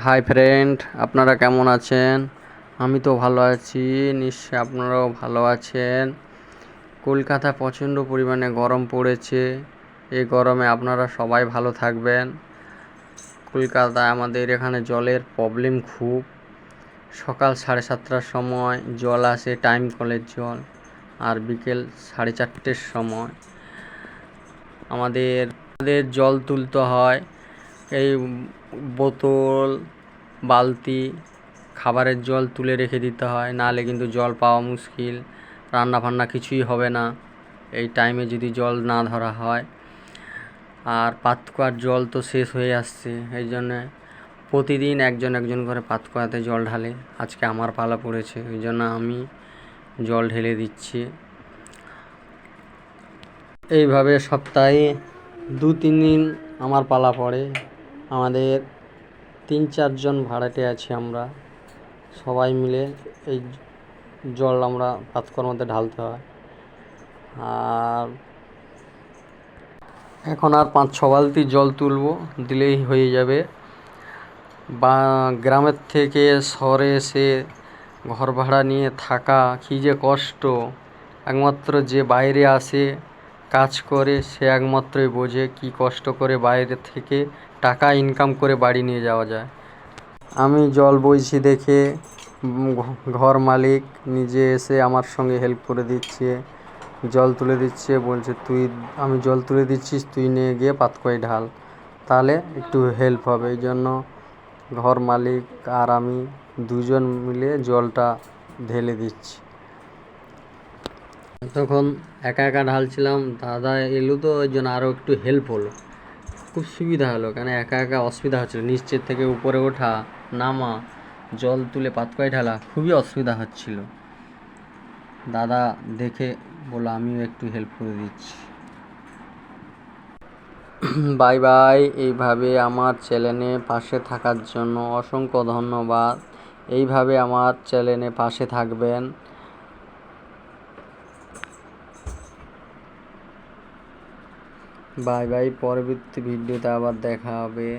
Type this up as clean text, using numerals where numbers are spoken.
Hi friend, আপনারা কেমন আছেন? আমি তো ভালো আছি, নিশ্চয়ই আপনারাও ভালো আছেন। কলকাতা প্রচণ্ড পরিমাণে গরম পড়েছে। এই গরমে আপনারা সবাই ভালো থাকবেন। কলকাতায় আমাদের এখানে জলের প্রবলেম খুব। সকাল 7:30টার সময় জল আসে, টাইম কলের জল, আর বিকেল 4:30টার সময় আমাদের জল তুলতে হয়। এই বোতল, বালতি, খাবারের জল তুলে রেখে দিতে হয়, নাহলে কিন্তু জল পাওয়া মুশকিল, রান্না বান্না কিছুই হবে না এই টাইমে যদি জল না ধরা হয়। আর পাতকুয়ার জল তো শেষ হয়ে আসছে, এই জন্যে প্রতিদিন একজন একজন করে পাতকুয়াতে জল ঢালে। আজকে আমার পালা পড়েছে, ওই জন্য আমি জল ঢেলে দিচ্ছি। এইভাবে সপ্তাহে 2-3 দিন আমার পালা পড়ে। আমাদের 3-4 জন ভাড়াটে আছি আমরা, সবাই মিলে এই জল আমরা পাতকুয়ার মধ্যে ঢালতে হয়। আর এখন আর 5-6 বালতি জল তুলবো, দিলেই হয়ে যাবে। বা গ্রামের থেকে শহরে এসে ঘর ভাড়া নিয়ে থাকা কী যে কষ্ট, একমাত্র যে বাইরে আসে কাজ করে সে একমাত্রই বোঝে কী কষ্ট করে বাইরে থেকে টাকা ইনকাম করে বাড়ি নিয়ে যাওয়া যায়। আমি জল বইছি দেখে ঘর মালিক নিজে এসে আমার সঙ্গে হেল্প করে দিচ্ছে, জল তুলে দিচ্ছে, বলছে আমি জল তুলে দিচ্ছিস, তুই নিয়ে গিয়ে পাতকুয়ায় ঢাল, তাহলে একটু হেল্প হবে। এই জন্য ঘর মালিক আর আমি 2জন মিলে জলটা ঢেলে দিচ্ছি। তখন একা একা ঢালছিলাম, দাদা এলো তো ওই জন্য আরও একটু হেল্প হলো, খুব সুবিধা হলো। কেন একা একা অসুবিধা হচ্ছিলো, নিচের থেকে উপরে ওঠা নামা, জল তুলে পাতকুয়ায় ঢালা খুবই অসুবিধা হচ্ছিল। দাদা দেখে বললো আমিও একটু হেল্প করে দিচ্ছি। Bye bye. এইভাবে আমার চ্যানেলে পাশে থাকার জন্য অসংখ্য ধন্যবাদ। এইভাবে আমার চ্যানেলে পাশে থাকবেন। Bye bye. পরবর্তী ভিডিওতে আবার দেখা হবে।